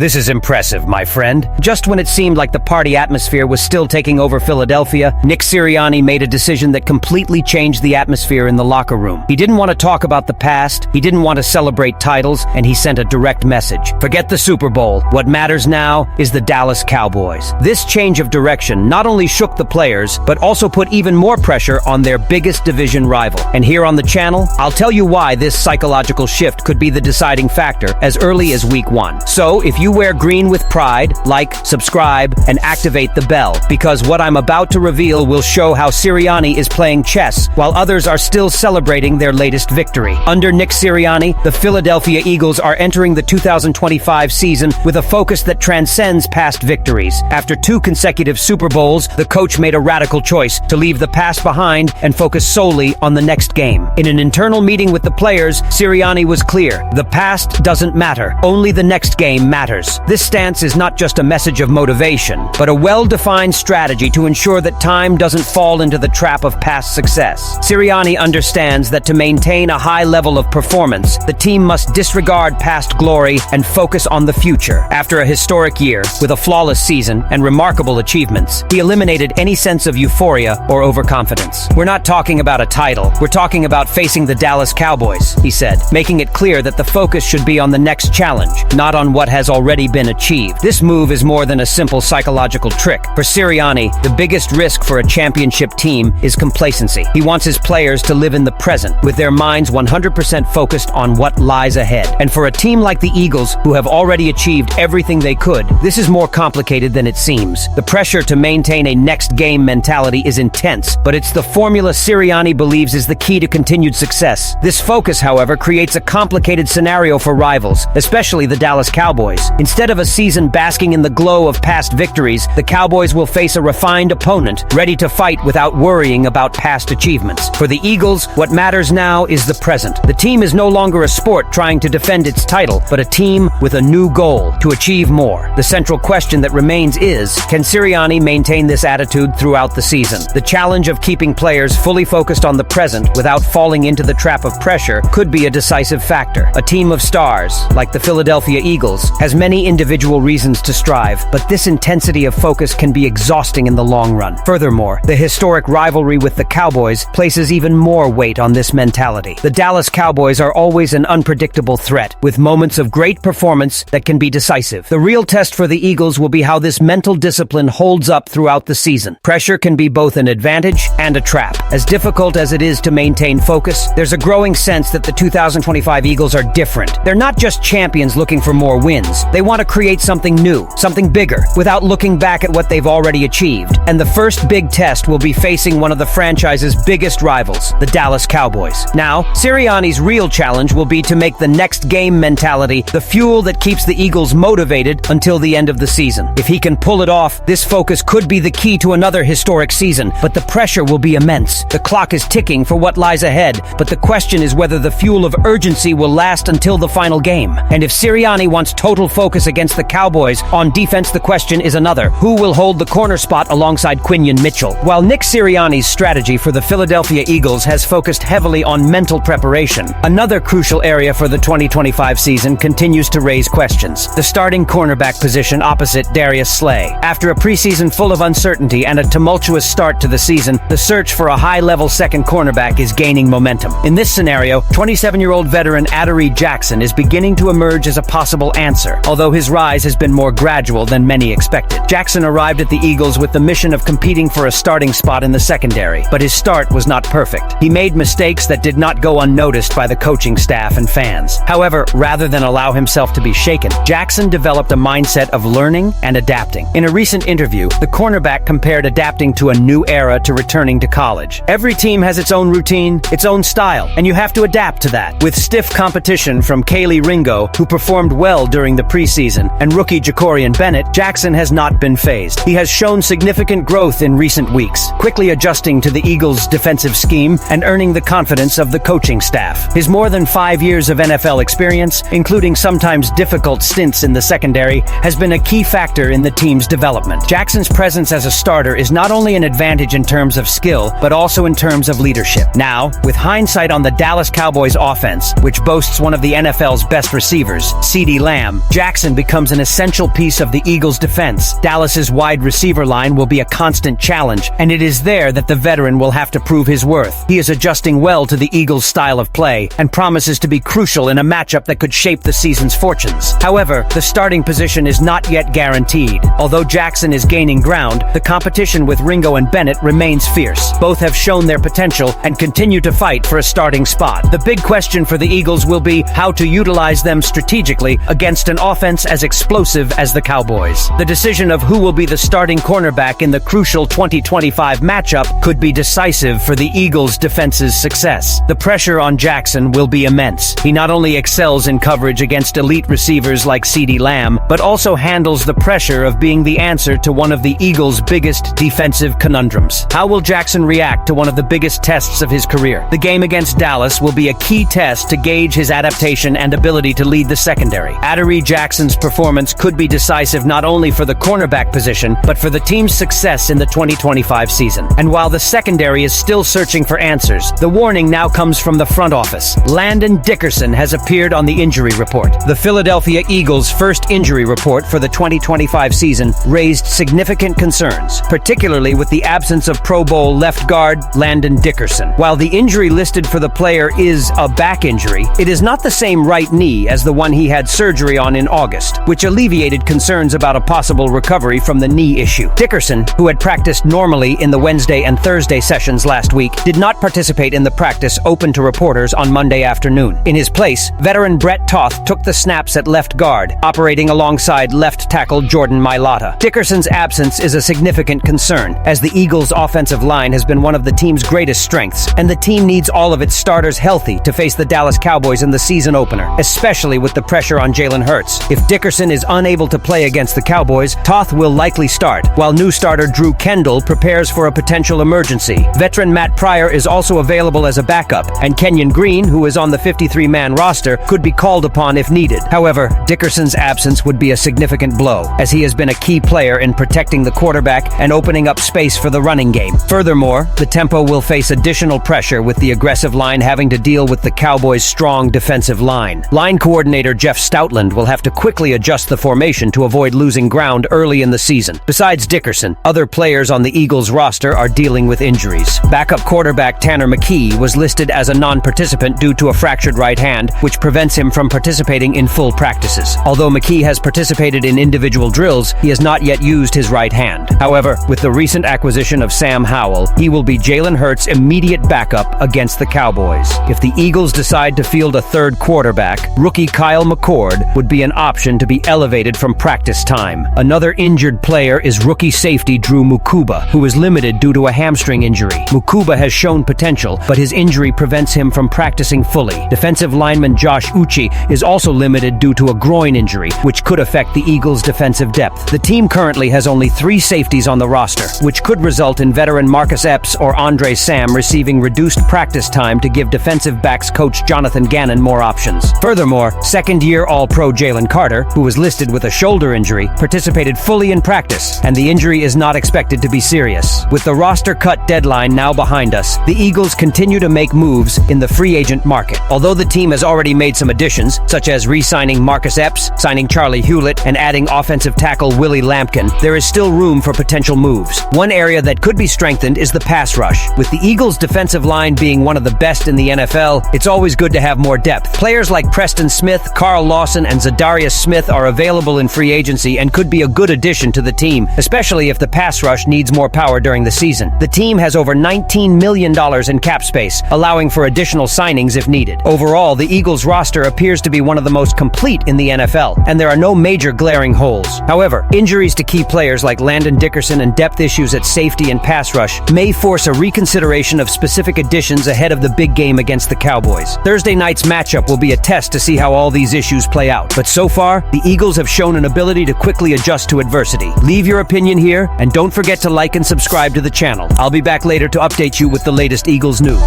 This is impressive, my friend. Just when it seemed like the party atmosphere was still taking over Philadelphia, Nick Sirianni made a decision that completely changed the atmosphere in the locker room. He didn't want to talk about the past, he didn't want to celebrate titles, and he sent a direct message. Forget the Super Bowl. What matters now is the Dallas Cowboys. This change of direction not only shook the players, but also put even more pressure on their biggest division rival. And here on the channel, I'll tell you why this psychological shift could be the deciding factor as early as week 1. So, if you wear green with pride, like, subscribe, and activate the bell, because what I'm about to reveal will show how Sirianni is playing chess while others are still celebrating their latest victory. Under Nick Sirianni, the Philadelphia Eagles are entering the 2025 season with a focus that transcends past victories. After 2 consecutive Super Bowls, the coach made a radical choice to leave the past behind and focus solely on the next game. In an internal meeting with the players, Sirianni was clear: the past doesn't matter, only the next game matters. This stance is not just a message of motivation, but a well-defined strategy to ensure that time doesn't fall into the trap of past success. Sirianni understands that to maintain a high level of performance, the team must disregard past glory and focus on the future. After a historic year, with a flawless season and remarkable achievements, he eliminated any sense of euphoria or overconfidence. We're not talking about a title, we're talking about facing the Dallas Cowboys, he said, making it clear that the focus should be on the next challenge, not on what has already been achieved. This move is more than a simple psychological trick. For Sirianni, the biggest risk for a championship team is complacency. He wants his players to live in the present, with their minds 100% focused on what lies ahead. And for a team like the Eagles, who have already achieved everything they could, this is more complicated than it seems. The pressure to maintain a next game mentality is intense, but it's the formula Sirianni believes is the key to continued success. This focus, however, creates a complicated scenario for rivals, especially the Dallas Cowboys. Instead of a season basking in the glow of past victories, the Cowboys will face a refined opponent, ready to fight without worrying about past achievements. For the Eagles, what matters now is the present. The team is no longer a sport trying to defend its title, but a team with a new goal: to achieve more. The central question that remains is, can Sirianni maintain this attitude throughout the season? The challenge of keeping players fully focused on the present without falling into the trap of pressure could be a decisive factor. A team of stars, like the Philadelphia Eagles, has many individual reasons to strive, but this intensity of focus can be exhausting in the long run. Furthermore, the historic rivalry with the Cowboys places even more weight on this mentality. The Dallas Cowboys are always an unpredictable threat, with moments of great performance that can be decisive. The real test for the Eagles will be how this mental discipline holds up throughout the season. Pressure can be both an advantage and a trap. As difficult as it is to maintain focus, there's a growing sense that the 2025 Eagles are different. They're not just champions looking for more wins. They want to create something new, something bigger, without looking back at what they've already achieved. And the first big test will be facing one of the franchise's biggest rivals, the Dallas Cowboys. Now, Sirianni's real challenge will be to make the next game mentality the fuel that keeps the Eagles motivated until the end of the season. If he can pull it off, this focus could be the key to another historic season, but the pressure will be immense. The clock is ticking for what lies ahead, but the question is whether the fuel of urgency will last until the final game. And if Sirianni wants total focus against the Cowboys, on defense the question is another: who will hold the corner spot alongside Quinyon Mitchell? While Nick Sirianni's strategy for the Philadelphia Eagles has focused heavily on mental preparation, another crucial area for the 2025 season continues to raise questions: the starting cornerback position opposite Darius Slay. After a preseason full of uncertainty and a tumultuous start to the season, the search for a high-level second cornerback is gaining momentum. In this scenario, 27-year-old veteran Adoree Jackson is beginning to emerge as a possible answer, although his rise has been more gradual than many expected. Jackson arrived at the Eagles with the mission of competing for a starting spot in the secondary, but his start was not perfect. He made mistakes that did not go unnoticed by the coaching staff and fans. However, rather than allow himself to be shaken, Jackson developed a mindset of learning and adapting. In a recent interview, the cornerback compared adapting to a new era to returning to college. Every team has its own routine, its own style, and you have to adapt to that. With stiff competition from Kaylee Ringo, who performed well during the preseason, and rookie Jacorian Bennett, Jackson has not been fazed. He has shown significant growth in recent weeks, quickly adjusting to the Eagles' defensive scheme and earning the confidence of the coaching staff. His more than 5 years of NFL experience, including sometimes difficult stints in the secondary, has been a key factor in the team's development. Jackson's presence as a starter is not only an advantage in terms of skill, but also in terms of leadership. Now, with hindsight on the Dallas Cowboys offense, which boasts one of the NFL's best receivers, CeeDee Lamb, Jackson Jackson becomes an essential piece of the Eagles' defense. Dallas's wide receiver line will be a constant challenge, and it is there that the veteran will have to prove his worth. He is adjusting well to the Eagles' style of play and promises to be crucial in a matchup that could shape the season's fortunes. However, the starting position is not yet guaranteed. Although Jackson is gaining ground, the competition with Ringo and Bennett remains fierce. Both have shown their potential and continue to fight for a starting spot. The big question for the Eagles will be how to utilize them strategically against an offense as explosive as the Cowboys. The decision of who will be the starting cornerback in the crucial 2025 matchup could be decisive for the Eagles' defense's success. The pressure on Jackson will be immense. He not only excels in coverage against elite receivers like CeeDee Lamb, but also handles the pressure of being the answer to one of the Eagles' biggest defensive conundrums. How will Jackson react to one of the biggest tests of his career? The game against Dallas will be a key test to gauge his adaptation and ability to lead the secondary. Adoree Jackson's performance could be decisive not only for the cornerback position, but for the team's success in the 2025 season. And while the secondary is still searching for answers, the warning now comes from the front office. Landon Dickerson has appeared on the injury report. The Philadelphia Eagles' first injury report for the 2025 season raised significant concerns, particularly with the absence of Pro Bowl left guard Landon Dickerson. While the injury listed for the player is a back injury, it is not the same right knee as the one he had surgery on in August, which alleviated concerns about a possible recovery from the knee issue. Dickerson, who had practiced normally in the Wednesday and Thursday sessions last week, did not participate in the practice open to reporters on Monday afternoon. In his place, veteran Brett Toth took the snaps at left guard, operating alongside left tackle Jordan Mailata. Dickerson's absence is a significant concern, as the Eagles' offensive line has been one of the team's greatest strengths, and the team needs all of its starters healthy to face the Dallas Cowboys in the season opener, especially with the pressure on Jalen Hurts. If Dickerson is unable to play against the Cowboys, Toth will likely start, while new starter Drew Kendall prepares for a potential emergency. Veteran Matt Pryor is also available as a backup, and Kenyon Green, who is on the 53-man roster, could be called upon if needed. However, Dickerson's absence would be a significant blow, as he has been a key player in protecting the quarterback and opening up space for the running game. Furthermore, the tempo will face additional pressure with the aggressive line having to deal with the Cowboys' strong defensive line. Line coordinator Jeff Stoutland will have to quickly adjust the formation to avoid losing ground early in the season. Besides Dickerson, other players on the Eagles roster are dealing with injuries. Backup quarterback Tanner McKee was listed as a non-participant due to a fractured right hand, which prevents him from participating in full practices. Although McKee has participated in individual drills, he has not yet used his right hand. However, with the recent acquisition of Sam Howell, he will be Jalen Hurts' immediate backup against the Cowboys. If the Eagles decide to field a third quarterback, rookie Kyle McCord would be an option to be elevated from practice time. Another injured player is rookie safety Drew Mukuba, who is limited due to a hamstring injury. Mukuba has shown potential, but his injury prevents him from practicing fully. Defensive lineman Josh Uche is also limited due to a groin injury, which could affect the Eagles' defensive depth. The team currently has only 3 safeties on the roster, which could result in veteran Marcus Epps or Andre Sam receiving reduced practice time to give defensive backs coach Jonathan Gannon more options. Furthermore, second-year All-Pro Jalen Carter, who was listed with a shoulder injury, participated fully in practice, and the injury is not expected to be serious. With the roster cut deadline now behind us, the Eagles continue to make moves in the free agent market. Although the team has already made some additions, such as re-signing Marcus Epps, signing Charlie Hewlett, and adding offensive tackle Willie Lampkin, there is still room for potential moves. One area that could be strengthened is the pass rush. With the Eagles' defensive line being one of the best in the NFL, it's always good to have more depth. Players like Preston Smith, Carl Lawson, and Zadarius Smith are available in free agency and could be a good addition to the team, especially if the pass rush needs more power during the season. The team has over $19 million in cap space, allowing for additional signings if needed. Overall, the Eagles roster appears to be one of the most complete in the NFL, and there are no major glaring holes. However, injuries to key players like Landon Dickerson and depth issues at safety and pass rush may force a reconsideration of specific additions ahead of the big game against the Cowboys. Thursday night's matchup will be a test to see how all these issues play out, but so far, the Eagles have shown an ability to quickly adjust to adversity. Leave your opinion here, and don't forget to like and subscribe to the channel. I'll be back later to update you with the latest Eagles news.